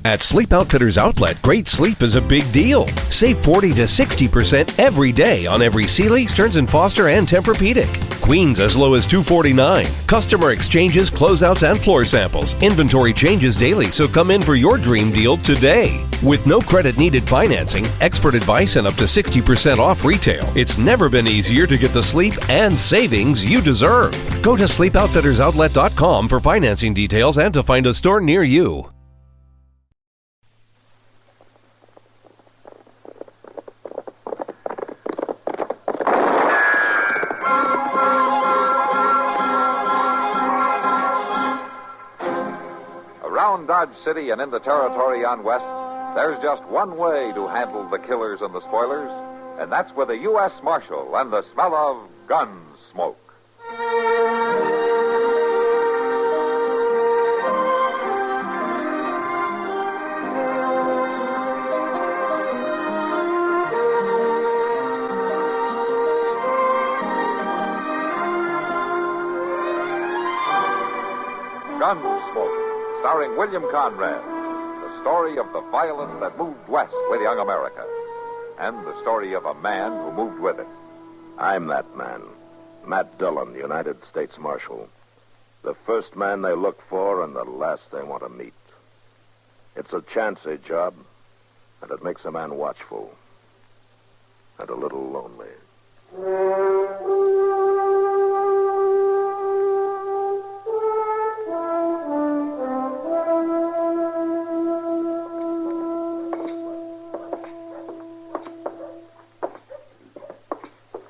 At Sleep Outfitters Outlet, great sleep is a big deal. Save 40 to 60% every day on every Sealy, Stearns & Foster, and Tempur-Pedic. Queens as low as $249. Customer exchanges, closeouts, and floor samples. Inventory changes daily, so come in for your dream deal today. With no credit needed financing, expert advice, and up to 60% off retail, it's never been easier to get the sleep and savings you deserve. Go to sleepoutfittersoutlet.com for financing details and to find a store near you. Around Dodge City and in the territory on West, there's just one way to handle the killers and the spoilers, and that's with a U.S. Marshal and the smell of Gunsmoke. Gunsmoke, starring William Conrad, the story of the violence that moved west with young America, and the story of a man who moved with it. I'm that man, Matt Dillon, United States Marshal. The first man they look for and the last they want to meet. It's a chancy job, and it makes a man watchful and a little lonely.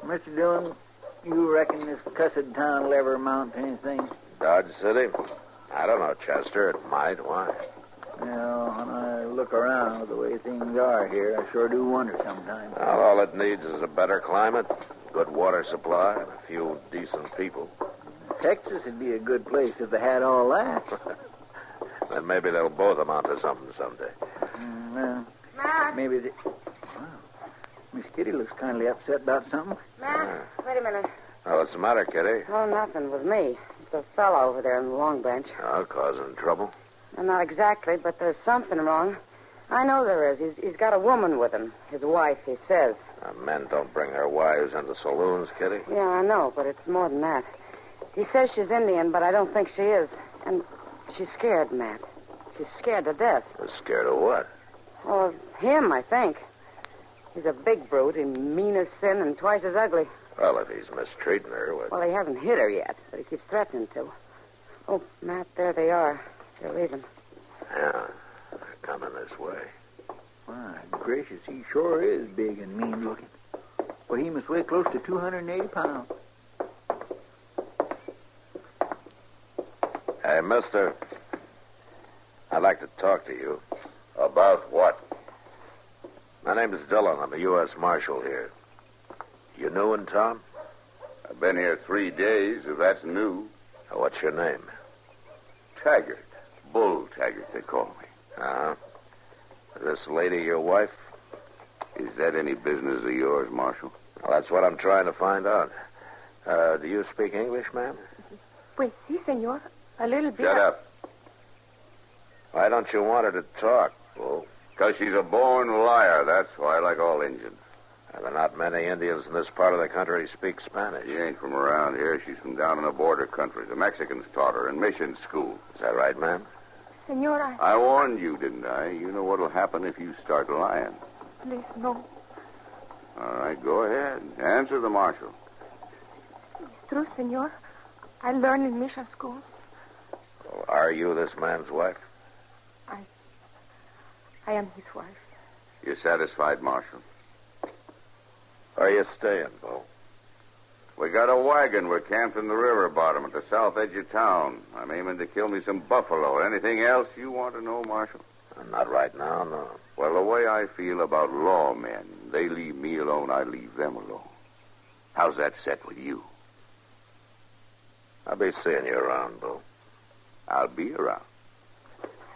Mr. Dillon, you reckon this cussed town will ever amount to anything? Dodge City? I don't know, Chester. It might. Why? Well, when I look around the way things are here, I sure do wonder sometimes. Well, all it needs is a better climate, good water supply, and a few decent people. Texas would be a good place if they had all that. Then maybe they'll both amount to something someday. Well, Ma? maybe they... Wow. Miss Kitty looks kindly upset about something. Ma, wait a minute. Oh, what's the matter, Kitty? Oh, nothing with me. The fellow over there on the long bench. Oh, causing trouble? Well, not exactly, but there's something wrong. I know there is. He's got a woman with him. His wife, he says. Men don't bring their wives into saloons, Kitty. Yeah, I know, but it's more than that. He says she's Indian, but I don't think she is. And she's scared, Matt. She's scared to death. Scared of what? Oh, of him, I think. He's a big brute, and mean as sin, and twice as ugly. Well, if he's mistreating her, what... Well, he hasn't hit her yet, but he keeps threatening to. Oh, Matt, there they are. They're leaving. Yeah, they're coming this way. My gracious, he sure is big and mean looking. Well, he must weigh close to 280 pounds. Hey, mister. I'd like to talk to you. About what? My name is Dillon. I'm a U.S. Marshal here. You new in town? I've been here 3 days, if that's new. What's your name? Taggart. Bull Taggart, they call me. Uh-huh. Is this lady your wife? Is that any business of yours, Marshal? Well, that's what I'm trying to find out. Do you speak English, ma'am? Pues sí, señor. A little bit. Shut up. Why don't you want her to talk, Bull? Because she's a born liar, that's why, like all Indians. There are not many Indians in this part of the country who speak Spanish. She ain't from around here. She's from down in the border country. The Mexicans taught her in mission school. Is that right, ma'am? Senora, I warned you, didn't I? You know what'll happen if you start lying. please, no. All right, go ahead. Answer the Marshal. It's true, senor. I learned in mission school. Well, are you this man's wife? I am his wife. You satisfied, Marshal? Where are you staying, Bull? We got a wagon. We're camped in the river bottom at the south edge of town. I'm aiming to kill me some buffalo. Anything else you want to know, Marshal? Not right now, no. Well, the way I feel about lawmen, they leave me alone, I leave them alone. How's that set with you? I'll be seeing you around, Bull. I'll be around.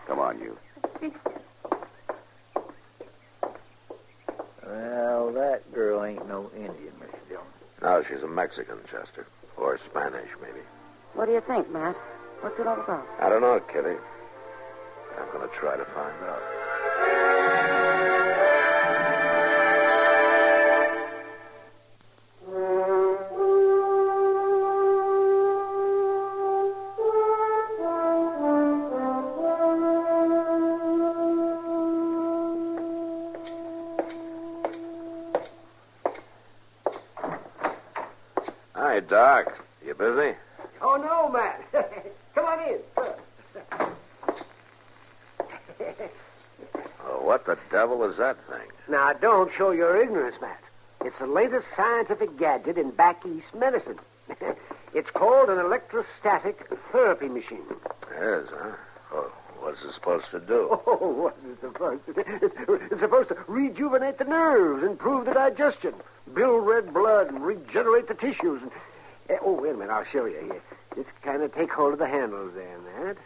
Come on, you. Please. Well, that girl ain't no Indian, Mr. Dillon. No, she's a Mexican, Chester. Or Spanish, maybe. What do you think, Matt? What's it all about? I don't know, Kitty. going to try to find out. Hi, Doc. You busy? Oh, no, Matt. Come on in. Oh, what the devil is that thing? Now, don't show your ignorance, Matt. It's the latest scientific gadget in back east medicine. It's called an electrostatic therapy machine. It is, huh? Oh, what's it supposed to do? Oh, what is it supposed to do? It's supposed to rejuvenate the nerves, improve the digestion, build red blood, and regenerate the tissues. And, oh, wait a minute. I'll show you here. Just kind of take hold of the handles there, Matt.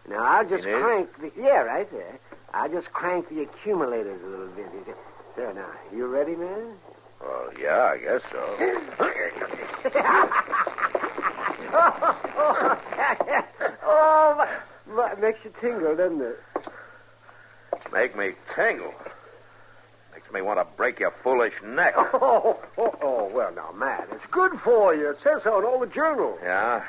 Now, I'll just crank the... Yeah, right there. I'll just crank the accumulators a little bit. There, now. You ready, man? Oh, yeah, I guess so. It makes you tingle, doesn't it? Make me tingle. Makes me want to break your foolish neck. Well, now, Matt, it's good for you. It says so in all the journals. Yeah?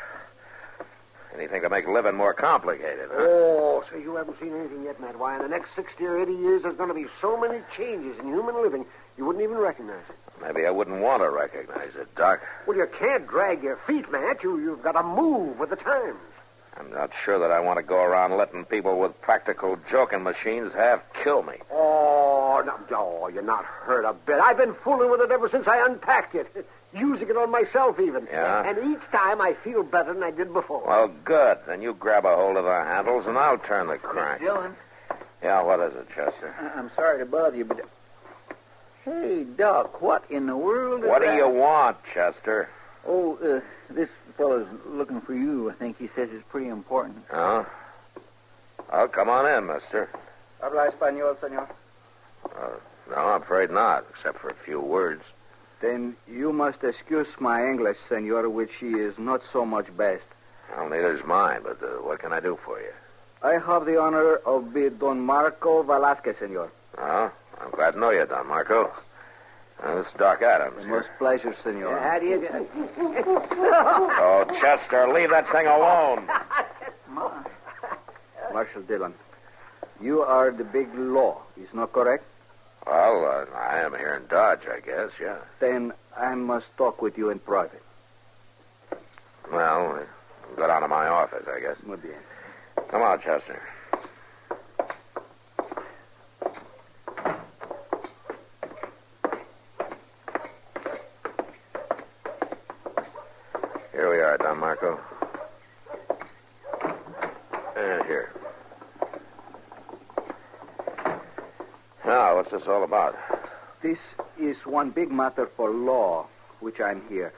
Anything to make living more complicated, huh? Oh, so you haven't seen anything yet, Matt. Why, in the next 60 or 80 years, there's going to be so many changes in human living, you wouldn't even recognize it. Maybe I wouldn't want to recognize it, Doc. Well, you can't drag your feet, Matt. You've got to move with the times. I'm not sure that I want to go around letting people with practical joking machines kill me. Oh, no, you're not hurt a bit. I've been fooling with it ever since I unpacked it. Using it on myself, even. Yeah? And each time I feel better than I did before. Well, good. Then you grab a hold of the handles, and I'll turn the crank. Dillon. Yeah, what is it, Chester? I'm sorry to bother you, but... Hey, Doc, what in the world is What that? do you want, Chester? Oh, this fellow's looking for you. I think he says it's pretty important. Oh? Well, come on in, mister. Habla español, senor? No, I'm afraid not, except for a few words. Then you must excuse my English, senor, which is not so much best. Well, neither's mine, but what can I do for you? I have the honor of being Don Marco Velasquez, senor. Oh, I'm glad to know you, Don Marco. This is Doc Adams. Most pleasure, senor. How do you... Oh, Chester, leave that thing alone. Marshal Dillon, you are the big law, is not correct? Well, I am here in Dodge, I guess, yeah. Then I must talk with you in private. Well, go down to my office, I guess. Muy bien. Come on, Chester. Here we are, Don Marco. And here. Now, what's this all about? This is one big matter for law, which I'm here.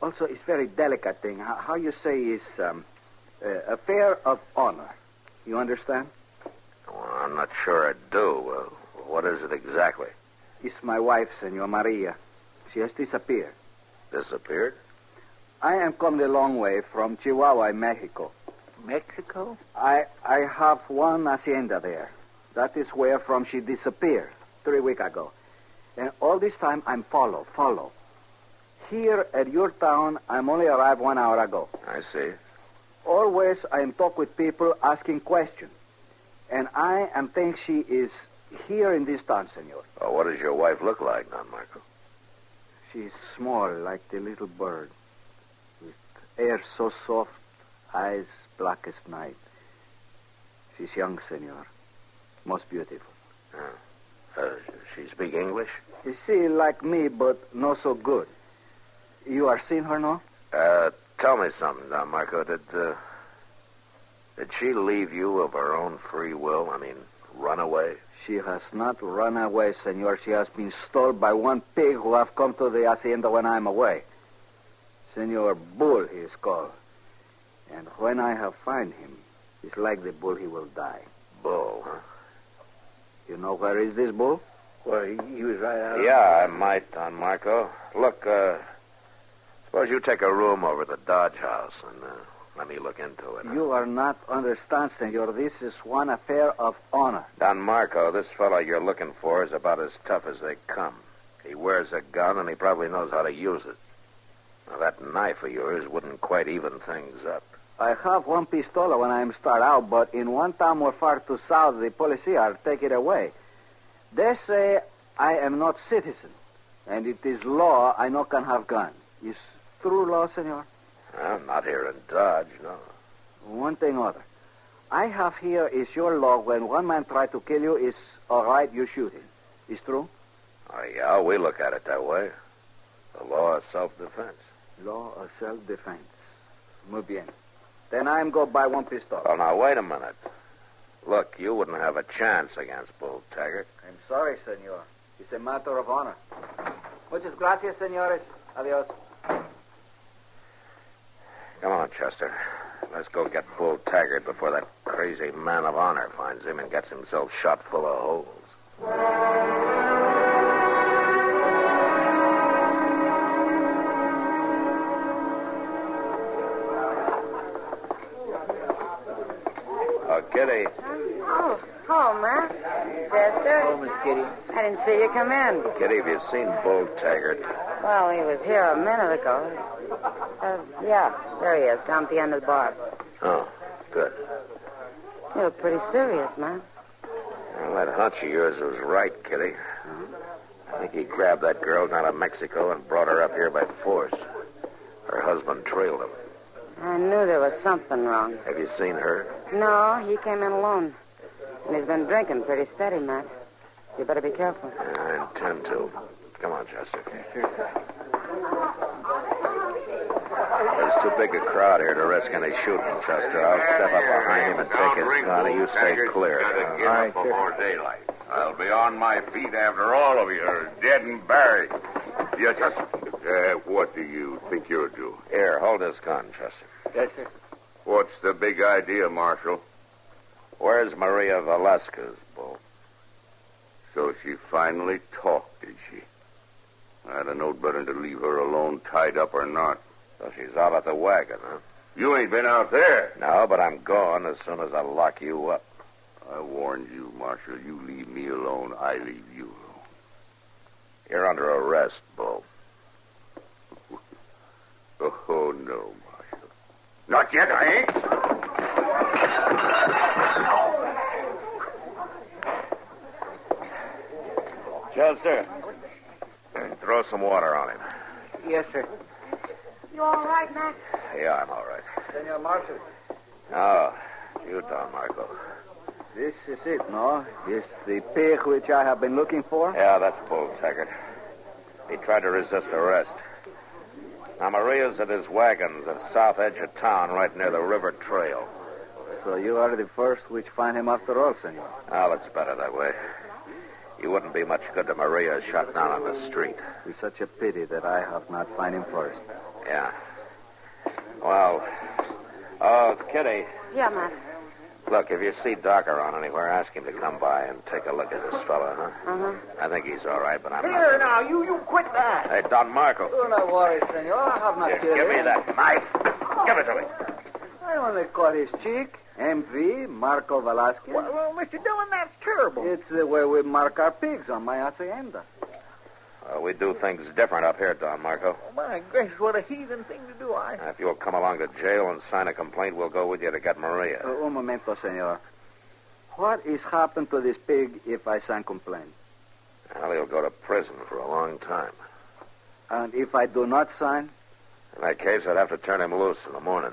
Also, it's very delicate thing. How you say is affair of honor. You understand? Well, I'm not sure I do. What is it exactly? It's my wife, Senor Maria. She has disappeared. Disappeared? I am come a long way from Chihuahua, Mexico. Mexico? I have one hacienda there. That is where from she disappeared 3 weeks ago. And all this time I'm follow. Here at your town, I'm only arrived 1 hour ago. I see. Always I am talk with people asking questions. And I am think she is here in this town, senor. Oh, what does your wife look like, Don Marco? She's small like the little bird. With hair so soft, eyes black as night. She's young, senor. Most beautiful. She speak English? You see, like me, but not so good. You are seen her, no? Tell me something, Don Marco. Did she leave you of her own free will? I mean, run away? She has not run away, senor. She has been stolen by one pig who have come to the hacienda when I'm away. Senor Bull, he is called. And when I have find him, it's like the bull, he will die. Bull, huh? You know where is this bull? Well, he was right out. Yeah, I might, Don Marco. Look, suppose you take a room over at the Dodge House, and Let me look into it. You are not understand, senor. This is one affair of honor. Don Marco, this fellow you're looking for is about as tough as they come. He wears a gun, and he probably knows how to use it. Now, that knife of yours wouldn't quite even things up. I have one pistola when I start out, but in one town more far to south, the policia take it away. They say I am not citizen, and it is law I no can have gun. Is true law, senor? Well, not here in Dodge, no. One thing other. I have here is your law when one man try to kill you, is all right, you shoot him. Is true? Oh, yeah, we look at it that way. The law of self-defense. Law of self-defense. Muy bien. Then I'm go buy one pistol. Oh, now, wait a minute. Look, you wouldn't have a chance against Bull Taggart. I'm sorry, senor. It's a matter of honor. Muchas gracias, senores. Adios. Come on, Chester. Let's go get Bull Taggart before that crazy man of honor finds him and gets himself shot full of holes. Oh, Kitty. Oh, Matt. Chester. Oh, Miss Kitty. I didn't see you come in. Kitty, have you seen Bull Taggart? Well, he was here a minute ago. Yeah, there he is, down at the end of the bar. Oh, good. You look pretty serious, man. Well, that hunch of yours was right, Kitty. I think he grabbed that girl down to Mexico and brought her up here by force. Her husband trailed him. I knew there was something wrong. Have you seen her? No, he came in alone. And he's been drinking pretty steady, Matt. You better be careful. I intend to. Come on, Chester. There's too big a crowd here to risk any shooting, Chester. I'll step up behind him and take his gun, and you stay clear. Gotta get up before daylight. I'll be on my feet after all of you are dead and buried. You just... what do you think you'll do? Here, hold this gun, Chester. Yes, sir. What's the big idea, Marshal? Where's Maria Velasquez, Bull? So she finally talked, did she? I'd have known better to leave her alone, tied up or not. So she's out at the wagon, huh? You ain't been out there. No, but I'm going as soon as I lock you up. I warned you, Marshal. You leave me alone, I leave you alone. You're under arrest, Bull. Oh, no, Marshal. Not yet, I ain't. Chester, throw some water on him. Yes, sir. You all right, Matt? Yeah, I'm all right. Senor Marshal, Oh, you, Don Marco. this is it, no? Is the pig which I have been looking for? Yeah, that's Bull Taggart. He tried to resist arrest. Now, Maria's at his wagons at the south edge of town, right near the river trail. So you are the first which find him after all, senor. Well, it's better that way. You wouldn't be much good to Maria shot down on the street. It's such a pity that I have not find him first. Yeah. Well, oh, Kitty, Yeah, Matt. look, if you see Doc around anywhere, ask him to come by and take a look at this fella, huh? Uh-huh. I think he's all right, but I'm Here, not... now, you quit that. Hey, Don Marco. Do not worry, senor. I have not Here, killed give me him. that knife. Give it to me. I only cut his cheek. MV, Marco Velasquez. Well, Mr. Dillon, that's terrible. It's the way we mark our pigs on my hacienda. We do things different up here, Don Marco. My gracious, what a heathen thing to do. If you'll come along to jail and sign a complaint, we'll go with you to get Maria. Un momento, senor. What is happened to this pig if I sign complaint? Well, he'll go to prison for a long time. And if I do not sign? In that case, I'd have to turn him loose in the morning.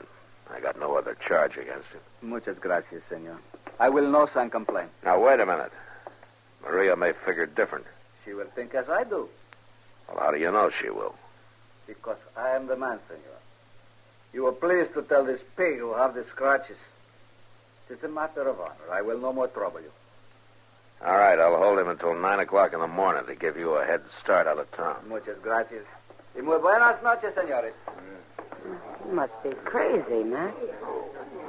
I got no other charge against him. Muchas gracias, senor. I will no sign complaint. Now, wait a minute. Maria may figure different. She will think as I do. Well, how do you know she will? Because I am the man, senor. You were pleased to tell this pig who have the scratches. It's a matter of honor. I will no more trouble you. All right, I'll hold him until 9 o'clock in the morning to give you a head start out of town. Muchas gracias. Y muy buenas noches, señores. You must be crazy, Matt.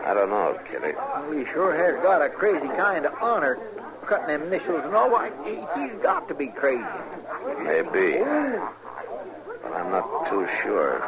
I don't know, Kitty. Well, he sure has got a crazy kind of honor. Cutting them initials and all. Why, he's got to be crazy. Maybe. But I'm not too sure.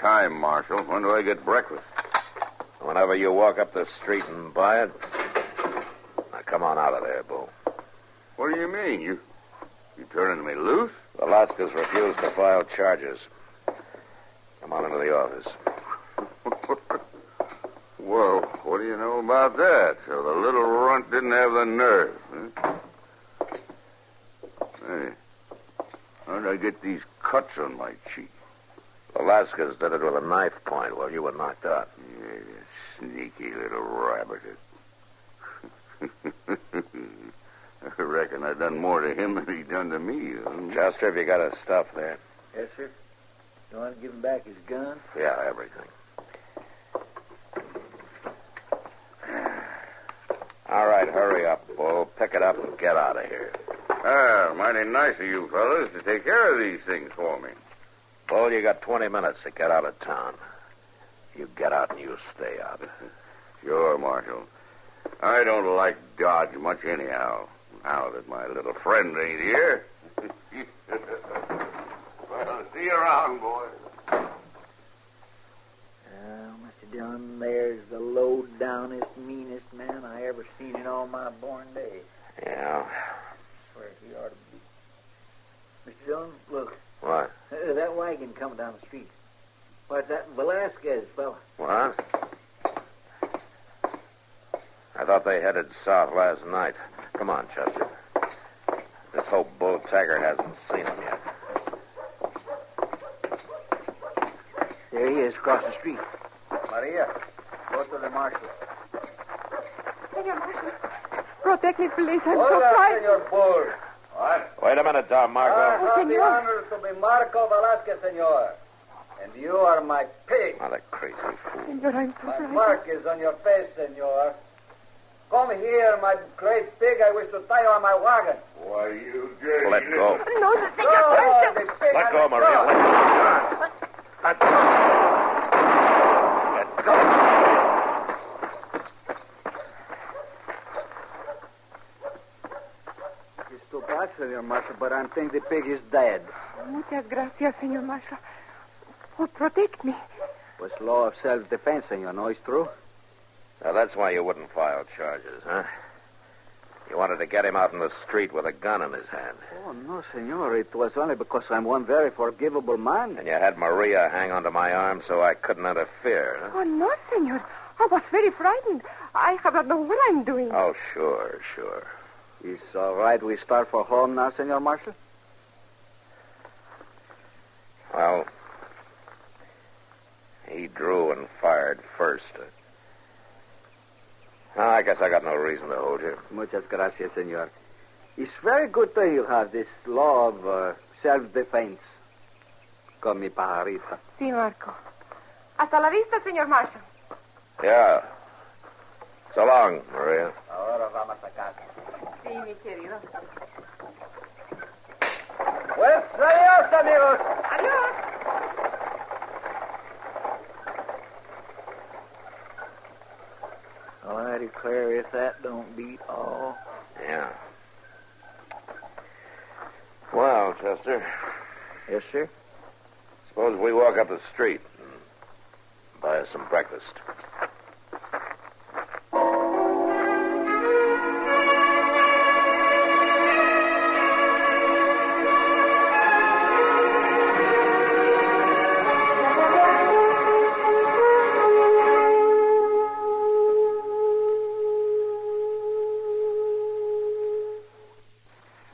time, Marshal. When do I get breakfast? Whenever you walk up the street and buy it. Now, come on out of there, Bull. What do you mean? You turning me loose? Velasquez refused to file charges. Come on into the office. Well, what do you know about that? So the little runt didn't have the nerve, huh? Hey, how did I get these cuts on my cheek? Velasquez did it with a knife point while you were knocked out. Yeah, that sneaky little rabbit. I reckon I done more to him than he done to me. Huh? Chester, have you got his stuff there? Yes, sir. You want to give him back his gun? Yeah, everything. All right, hurry up, Bull. Pick it up and get out of here. Ah, mighty nice of you fellas to take care of these things for me. Bull, you got 20 minutes to get out of town. You get out and you stay out. Sure, Marshal. I don't like Dodge much anyhow, now that my little friend ain't here. Well, see you around, boys. Mr. Dillon, there's the low-downest, meanest man I ever seen in all my born days. Yeah. I swear he ought to be. Mr. Dillon, look. What? That wagon coming down the street. What's that Velasquez fella? What? I thought they headed south last night. Come on, Chester. Just hope Bull Taggart hasn't seen them yet. There he is, across the street. Maria, go to the marshal. Senor Marshal, protect me, please. I'm so Hola, frightened. Senor Bull. What? Wait a minute, Don Marco. I have the Senor. honor to be Marco Velasquez, senor. And you are my pig. Oh, that crazy fool. Senor, I'm so My frightened. mark is on your face, senor. Come here, my great pig. I wish to tie you on my wagon. Why, you dirty Let go. No, Senor Marshal. the pig. Let go, Maria. Let go. Let go. Let go. He's too bad, senor Marshal, but I think the pig is dead. Muchas gracias, Senor Marshal. Oh, protect me. Was law of self-defense, senor. No, it's true. Now, that's why you wouldn't file charges, huh? You wanted to get him out in the street with a gun in his hand. Oh, no, senor. It was only because I'm one very forgivable man. And you had Maria hang onto my arm so I couldn't interfere, huh? Oh, no, Senor. I was very frightened. I have not known what I'm doing. Oh, sure. It's all right. We start for home now, senor Marshal? Well, he drew and fired first. I guess I got no reason to hold you. Muchas gracias, senor. It's very good that you have this law of self-defense. Con mi pajarita. Sí, Marco. Hasta la vista, Senor Marshal. Yeah. So long, Maria. Ahora vamos a casa. Sí, mi querido. Pues adiós, amigos. Adiós. Oh, I declare if that don't beat all. Yeah. Well, Chester, Yes, sir. suppose we walk up the street and buy us some breakfast.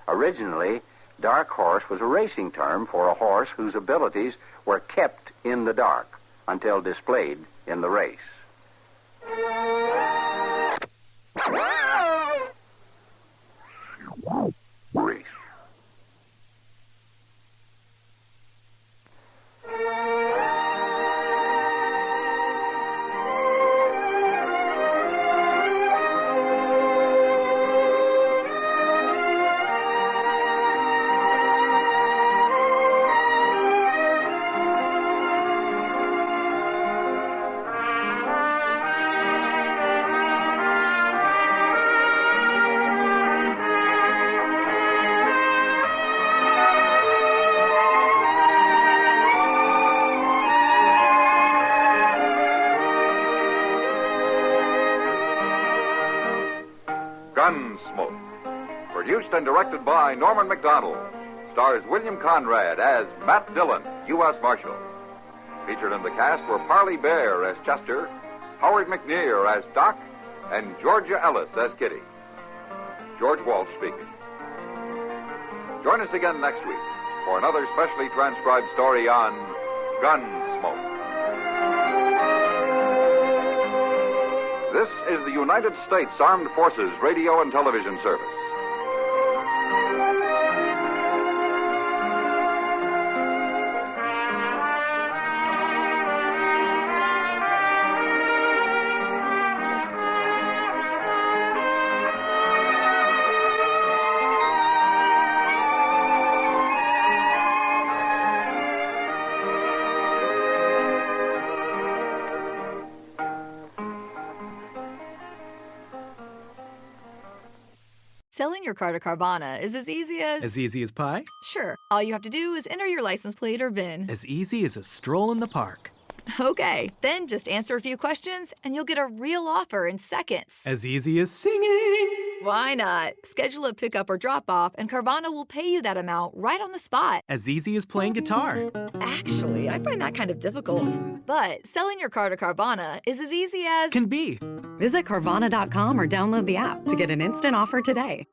Originally, dark horse was a racing term for a horse whose abilities were kept in the dark until displayed in the race. Race. Gunsmoke. Produced and directed by Norman Macdonnell. Stars William Conrad as Matt Dillon, U.S. Marshal. Featured in the cast were Parley Bear as Chester, Howard McNear as Doc, and Georgia Ellis as Kitty. George Walsh speaking. Join us again next week for another specially transcribed story on Gunsmoke. This is the United States Armed Forces Radio and Television Service. Selling your car to Carvana is as easy as... As easy as pie? Sure. All you have to do is enter your license plate or VIN. As easy as a stroll in the park. Okay, then just answer a few questions and you'll get a real offer in seconds. As easy as singing. Why not? Schedule a pickup or drop-off and Carvana will pay you that amount right on the spot. As easy as playing guitar. Actually, I find that kind of difficult. But selling your car to Carvana is as easy as... Can be. Visit Carvana.com or download the app to get an instant offer today.